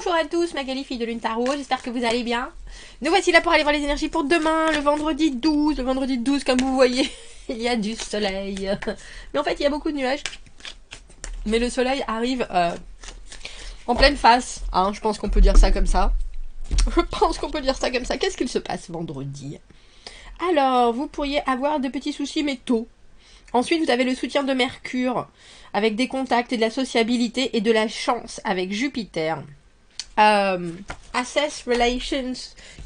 Bonjour à tous, Magali, fille de Lune Tarot, j'espère que vous allez bien. Nous voici là pour aller voir les énergies pour demain, le vendredi 12. Le vendredi 12, comme vous voyez, il y a du soleil. Mais en fait, il y a beaucoup de nuages. Mais le soleil arrive en pleine face, hein, je pense qu'on peut dire ça comme ça. Je pense qu'on peut dire ça comme ça. Qu'est-ce qu'il se passe vendredi? Alors, vous pourriez avoir de petits soucis métaux. Ensuite, vous avez le soutien de Mercure, avec des contacts et de la sociabilité et de la chance avec Jupiter. Assess Relations,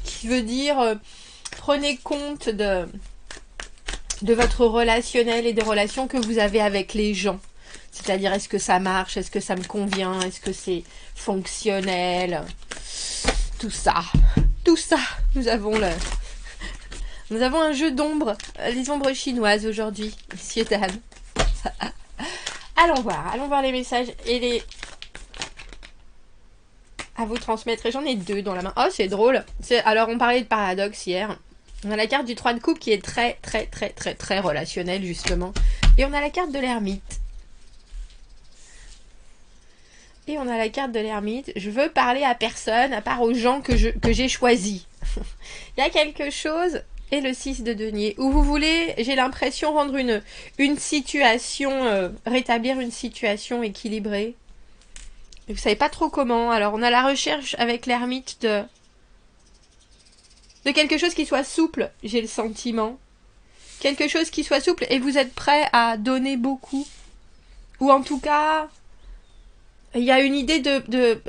qui veut dire prenez compte de votre relationnel et des relations que vous avez avec les gens. C'est-à-dire, est-ce que ça marche? Est-ce que ça me convient? Est-ce que c'est fonctionnel? Tout ça. Tout ça. Nous avons un jeu d'ombre, les ombres chinoises aujourd'hui, messieurs, dames. Allons voir les messages et les... à vous transmettre. Et j'en ai deux dans la main. Oh, c'est drôle. Alors, on parlait de paradoxe hier. On a la carte du 3 de coupe qui est très relationnelle, justement. Et on a la carte de l'ermite. Et on a la carte de l'ermite. Je veux parler à personne, à part aux gens que j'ai choisis. Il y a quelque chose... Et le 6 de denier, où vous voulez, j'ai l'impression, rendre une situation, rétablir une situation équilibrée. Et vous savez pas trop comment. Alors, on a la recherche avec l'ermite de quelque chose qui soit souple, j'ai le sentiment. Quelque chose qui soit souple et vous êtes prêt à donner beaucoup. Ou en tout cas, il y a une idée de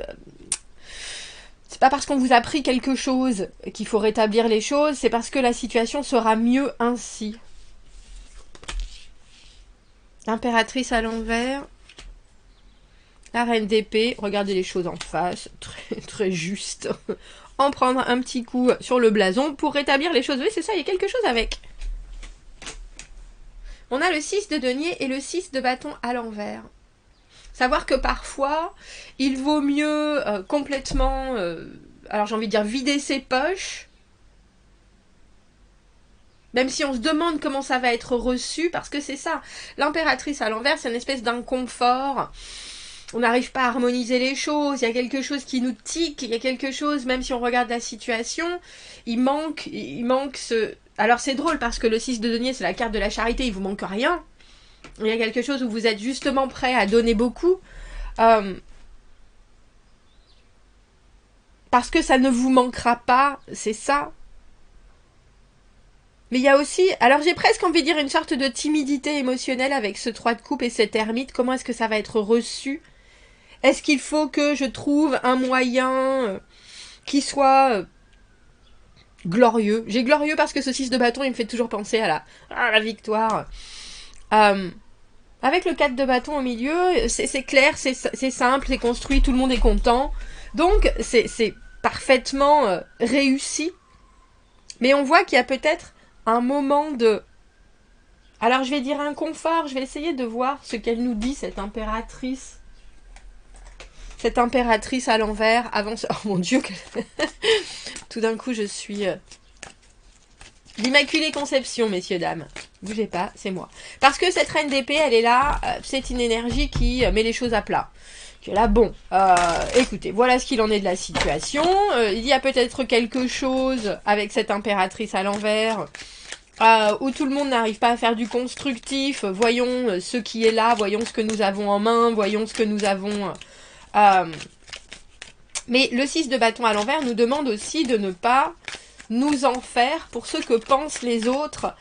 c'est pas parce qu'on vous a pris quelque chose qu'il faut rétablir les choses, c'est parce que la situation sera mieux ainsi. L'impératrice à l'envers. La reine d'épée. Regardez les choses en face. Très juste. En prendre un petit coup sur le blason pour rétablir les choses. Oui, c'est ça, il y a quelque chose avec. On a le 6 de denier et le 6 de bâton à l'envers. Savoir que parfois, il vaut mieux complètement, alors j'ai envie de dire vider ses poches, même si on se demande comment ça va être reçu, parce que c'est ça. L'impératrice à l'envers, c'est une espèce d'inconfort. On n'arrive pas à harmoniser les choses, il y a quelque chose qui nous tique, il y a quelque chose, même si on regarde la situation, il manque ce... Alors c'est drôle parce que le 6 de denier, c'est la carte de la charité, il vous manque rien. Il y a quelque chose où vous êtes justement prêt à donner beaucoup. Parce que ça ne vous manquera pas, c'est ça. Mais il y a aussi... Alors j'ai presque envie de dire une sorte de timidité émotionnelle avec ce 3 de coupe et cet ermite. Comment est-ce que ça va être reçu? Est-ce qu'il faut que je trouve un moyen qui soit... glorieux? J'ai glorieux parce que ce 6 de bâton, il me fait toujours penser à la victoire. Avec le 4 de bâton au milieu, c'est clair, c'est simple, c'est construit, tout le monde est content. Donc, c'est parfaitement réussi. Mais on voit qu'il y a peut-être un moment de... Alors, je vais dire inconfort, je vais essayer de voir ce qu'elle nous dit, cette impératrice. Cette impératrice à l'envers, avant... Oh mon Dieu, tout d'un coup, je suis... L'Immaculée Conception, messieurs, dames. Bougez pas, c'est moi. Parce que cette reine d'épée, elle est là, c'est une énergie qui met les choses à plat. Qui est là, bon, écoutez, voilà ce qu'il en est de la situation. Il y a peut-être quelque chose avec cette impératrice à l'envers, où tout le monde n'arrive pas à faire du constructif. Voyons ce qui est là, voyons ce que nous avons en main, voyons ce que nous avons... Mais le 6 de bâton à l'envers nous demande aussi de ne pas... nous en faire pour ce que pensent les autres,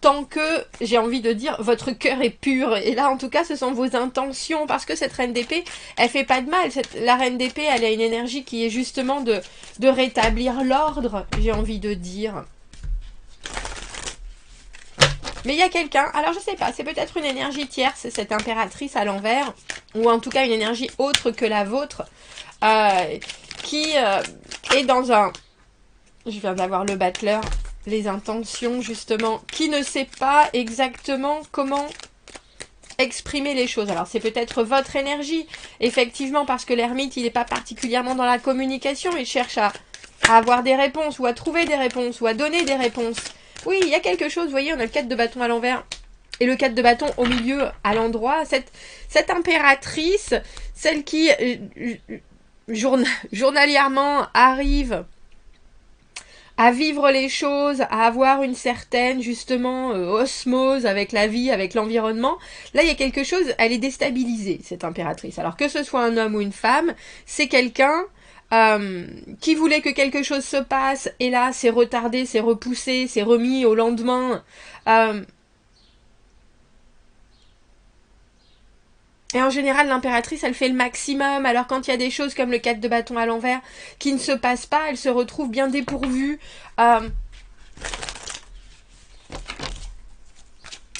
tant que, j'ai envie de dire, votre cœur est pur. Et là, en tout cas, ce sont vos intentions, parce que cette reine d'épée, elle fait pas de mal. La reine d'épée, elle a une énergie qui est justement de rétablir l'ordre, j'ai envie de dire. Mais il y a quelqu'un, alors je sais pas, c'est peut-être une énergie tierce, cette impératrice à l'envers, ou en tout cas une énergie autre que la vôtre, qui est dans un... Je viens d'avoir le battleur, les intentions justement, qui ne sait pas exactement comment exprimer les choses. Alors c'est peut-être votre énergie, effectivement, parce que l'ermite, il n'est pas particulièrement dans la communication, il cherche à avoir des réponses, ou à trouver des réponses, ou à donner des réponses. Oui, il y a quelque chose, vous voyez, on a le 4 de bâton à l'envers, et le 4 de bâton au milieu, à l'endroit. Cette impératrice, celle qui... journalièrement arrive à vivre les choses, à avoir une certaine, justement, osmose avec la vie, avec l'environnement, là, il y a quelque chose, elle est déstabilisée, cette impératrice. Alors que ce soit un homme ou une femme, c'est quelqu'un qui voulait que quelque chose se passe, et là, c'est retardé, c'est repoussé, c'est remis au lendemain. Et en général, l'impératrice, elle fait le maximum. Alors quand il y a des choses comme le 4 de bâton à l'envers qui ne se passent pas, elle se retrouve bien dépourvue.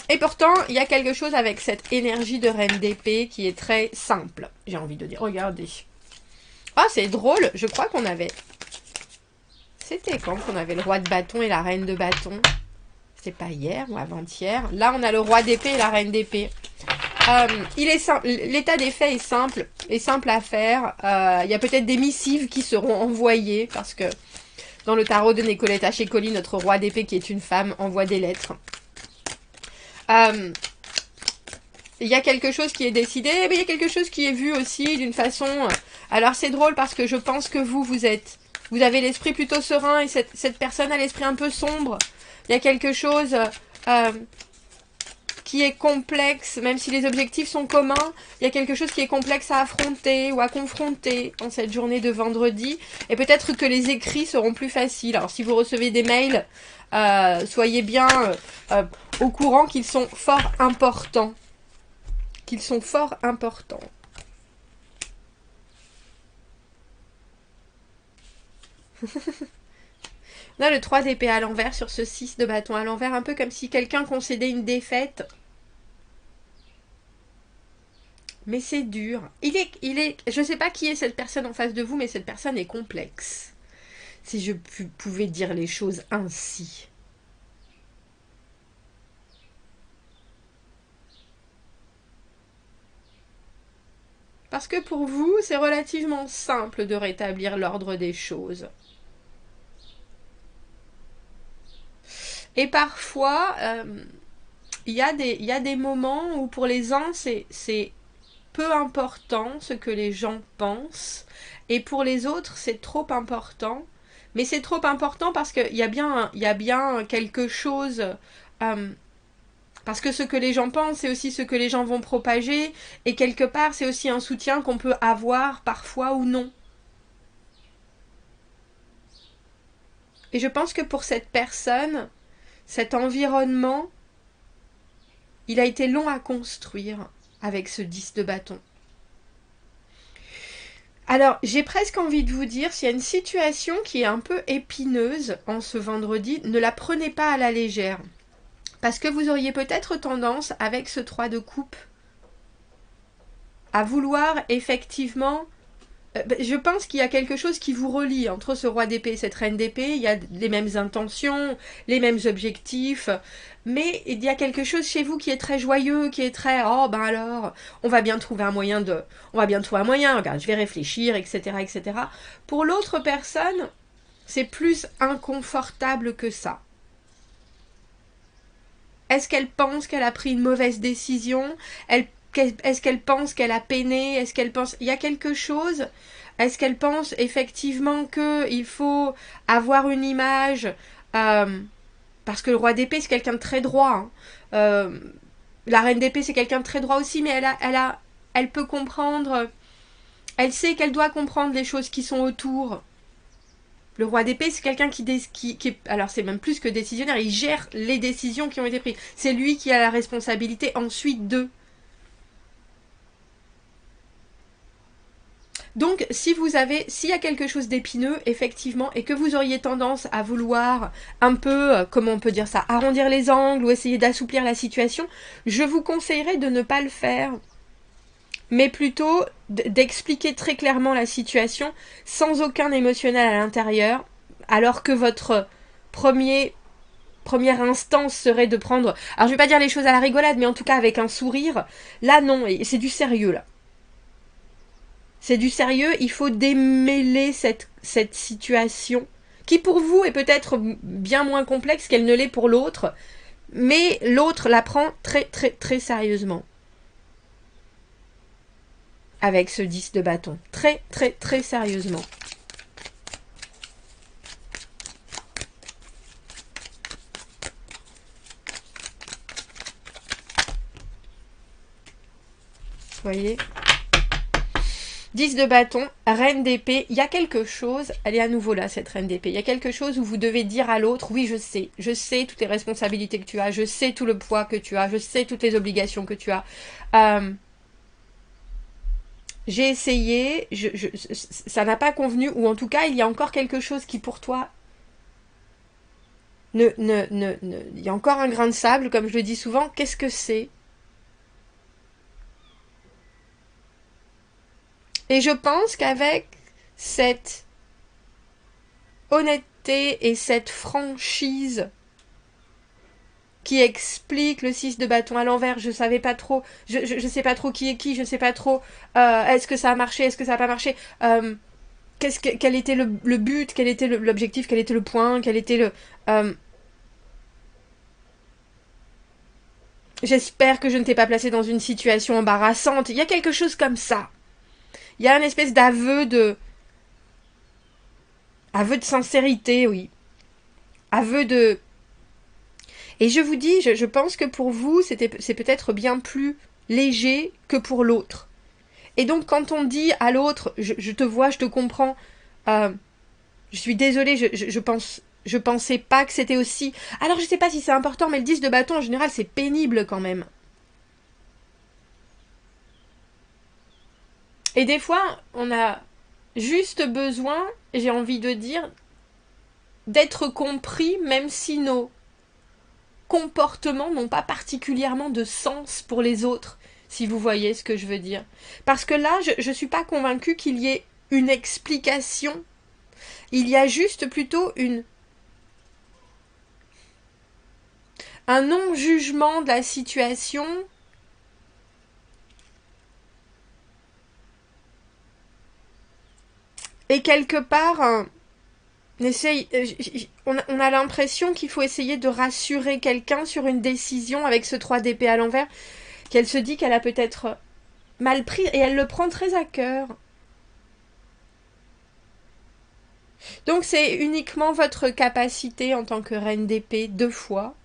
Et pourtant, il y a quelque chose avec cette énergie de reine d'épée qui est très simple. J'ai envie de dire, regardez. Ah, c'est drôle, je crois qu'on avait... C'était quand qu'on avait le roi de bâton et la reine de bâton? C'était pas hier ou avant-hier. Là, on a le roi d'épée et la reine d'épée. L'état des faits est simple à faire. Il y a peut-être des missives qui seront envoyées parce que dans le tarot de Nicoletta Cecoli, notre roi d'épée qui est une femme envoie des lettres. Il y a quelque chose qui est décidé, mais il y a quelque chose qui est vu aussi d'une façon... Alors c'est drôle parce que je pense que vous avez l'esprit plutôt serein et cette personne a l'esprit un peu sombre. Il y a quelque chose qui est complexe, même si les objectifs sont communs, il y a quelque chose qui est complexe à affronter ou à confronter en cette journée de vendredi. Et peut-être que les écrits seront plus faciles. Alors si vous recevez des mails, soyez bien au courant qu'ils sont fort importants. Qu'ils sont fort importants. On a le 3 d'épée à l'envers sur ce 6 de bâton à l'envers, un peu comme si quelqu'un concédait une défaite. Mais c'est dur. Je ne sais pas qui est cette personne en face de vous, mais cette personne est complexe. Si je pouvais dire les choses ainsi. Parce que pour vous, c'est relativement simple de rétablir l'ordre des choses. Et parfois, il y a des moments où pour les uns, c'est peu important ce que les gens pensent. Et pour les autres, c'est trop important. Mais c'est trop important parce qu'il y a bien quelque chose... parce que ce que les gens pensent, c'est aussi ce que les gens vont propager. Et quelque part, c'est aussi un soutien qu'on peut avoir parfois ou non. Et je pense que pour cette personne, cet environnement, il a été long à construire avec ce 10 de bâton. Alors, j'ai presque envie de vous dire, s'il y a une situation qui est un peu épineuse en ce vendredi, ne la prenez pas à la légère. Parce que vous auriez peut-être tendance, avec ce 3 de coupe, à vouloir effectivement... je pense qu'il y a quelque chose qui vous relie entre ce roi d'épée et cette reine d'épée. Il y a les mêmes intentions, les mêmes objectifs. Mais il y a quelque chose chez vous qui est très joyeux, qui est très... Oh, ben alors, on va bien trouver un moyen regarde, je vais réfléchir, etc., etc. Pour l'autre personne, c'est plus inconfortable que ça. Est-ce qu'elle pense qu'elle a pris une mauvaise décision? Est-ce qu'elle pense qu'elle a peiné? Est-ce qu'elle pense... Il y a quelque chose... Est-ce qu'elle pense effectivement qu'il faut avoir une image... parce que le roi d'épée, c'est quelqu'un de très droit. Hein. La reine d'épée, c'est quelqu'un de très droit aussi, mais elle peut comprendre... Elle sait qu'elle doit comprendre les choses qui sont autour. Le roi d'épée, c'est quelqu'un qui alors c'est même plus que décisionnaire, il gère les décisions qui ont été prises. C'est lui qui a la responsabilité ensuite d'eux. Donc, s'il y a quelque chose d'épineux, effectivement, et que vous auriez tendance à vouloir un peu, comment on peut dire ça, arrondir les angles ou essayer d'assouplir la situation, je vous conseillerais de ne pas le faire, mais plutôt d'expliquer très clairement la situation sans aucun émotionnel à l'intérieur, alors que votre première instance serait de prendre... Alors, je vais pas dire les choses à la rigolade, mais en tout cas avec un sourire. Là, non, c'est du sérieux, là. C'est du sérieux, il faut démêler cette situation, qui pour vous est peut-être bien moins complexe qu'elle ne l'est pour l'autre, mais l'autre la prend très très très sérieusement. avec ce 10 de bâton. Très, très, très sérieusement. Vous voyez, 10 de bâton, reine d'épée, il y a quelque chose, elle est à nouveau là cette reine d'épée, il y a quelque chose où vous devez dire à l'autre, oui je sais toutes les responsabilités que tu as, je sais tout le poids que tu as, je sais toutes les obligations que tu as. J'ai essayé, ça n'a pas convenu, ou en tout cas il y a encore quelque chose qui pour toi, il y a encore un grain de sable, comme je le dis souvent, qu'est-ce que c'est ? Et je pense qu'avec cette honnêteté et cette franchise qui explique le 6 de bâton à l'envers, je savais pas trop, je sais pas trop qui est qui, je sais pas trop, est-ce que ça a marché, est-ce que ça n'a pas marché, quel était le but, quel était l'objectif, quel était le point, quel était le... j'espère que je ne t'ai pas placé dans une situation embarrassante, il y a quelque chose comme ça. Il y a une espèce d'aveu de sincérité, oui. Aveu de... Et je vous dis, je pense que pour vous, c'est peut-être bien plus léger que pour l'autre. Et donc, quand on dit à l'autre, je te vois, je te comprends, je suis désolée, je pensais pas que c'était aussi... Alors, je sais pas si c'est important, mais le 10 de bâton, en général, c'est pénible quand même. Et des fois, on a juste besoin, j'ai envie de dire, d'être compris, même si nos comportements n'ont pas particulièrement de sens pour les autres, si vous voyez ce que je veux dire. Parce que là, je ne suis pas convaincue qu'il y ait une explication. Il y a juste plutôt un non-jugement de la situation. Et quelque part, on a l'impression qu'il faut essayer de rassurer quelqu'un sur une décision avec ce 3 d'épée à l'envers, qu'elle se dit qu'elle a peut-être mal pris, et elle le prend très à cœur. Donc c'est uniquement votre capacité en tant que reine d'épée, 2 fois,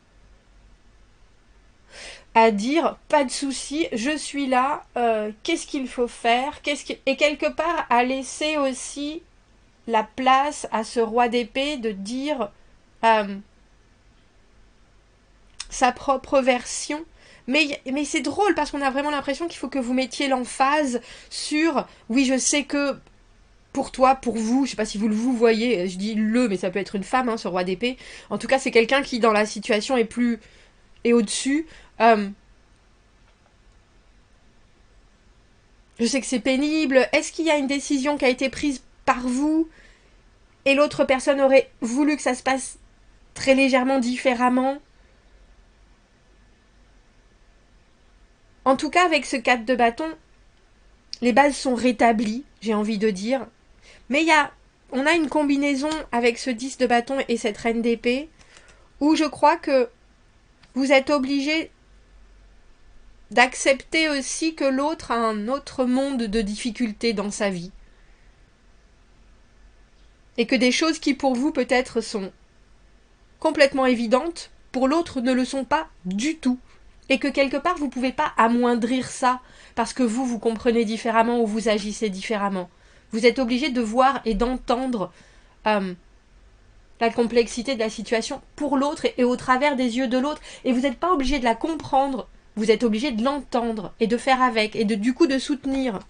à dire, pas de souci, je suis là, qu'est-ce qu'il faut faire, et quelque part à laisser aussi la place à ce roi d'épée de dire sa propre version. Mais c'est drôle parce qu'on a vraiment l'impression qu'il faut que vous mettiez l'emphase sur oui, je sais que pour toi, pour vous, je sais pas si vous voyez, je dis le, mais ça peut être une femme, hein, ce roi d'épée. En tout cas, c'est quelqu'un qui dans la situation est au-dessus. Je sais que c'est pénible. Est-ce qu'il y a une décision qui a été prise par vous et l'autre personne aurait voulu que ça se passe très légèrement différemment? En tout cas, avec ce 4 de bâton, les bases sont rétablies, j'ai envie de dire. Mais on a une combinaison avec ce 10 de bâton et cette reine d'épée, où je crois que vous êtes obligé d'accepter aussi que l'autre a un autre monde de difficultés dans sa vie. Et que des choses qui pour vous peut-être sont complètement évidentes, pour l'autre ne le sont pas du tout. Et que quelque part vous ne pouvez pas amoindrir ça parce que vous comprenez différemment ou vous agissez différemment. Vous êtes obligé de voir et d'entendre la complexité de la situation pour l'autre et au travers des yeux de l'autre. Et vous n'êtes pas obligé de la comprendre, vous êtes obligé de l'entendre et de faire avec et du coup de soutenir.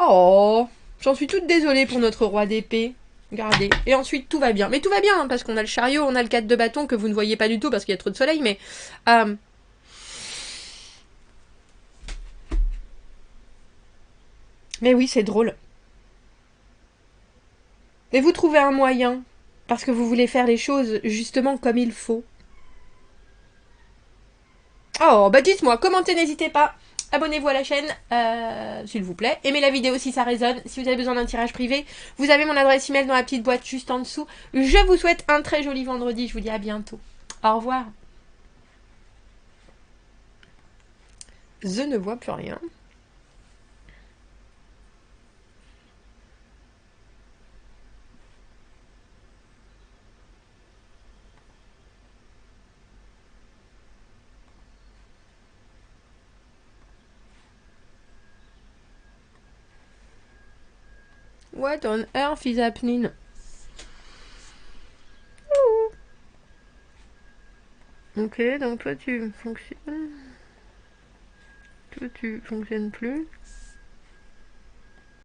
Oh, j'en suis toute désolée pour notre roi d'épée. Regardez. Et ensuite, tout va bien. Mais tout va bien, hein, parce qu'on a le chariot, on a le 4 de bâton que vous ne voyez pas du tout parce qu'il y a trop de soleil, mais... Mais oui, c'est drôle. Et vous trouvez un moyen, parce que vous voulez faire les choses justement comme il faut. Oh, bah dites-moi, commentez, n'hésitez pas. Abonnez-vous à la chaîne, s'il vous plaît. Aimez la vidéo si ça résonne. Si vous avez besoin d'un tirage privé, vous avez mon adresse email dans la petite boîte juste en dessous. Je vous souhaite un très joli vendredi. Je vous dis à bientôt. Au revoir. Je ne vois plus rien. What on earth is happening? Ok, donc toi tu fonctionnes. Toi tu fonctionnes plus.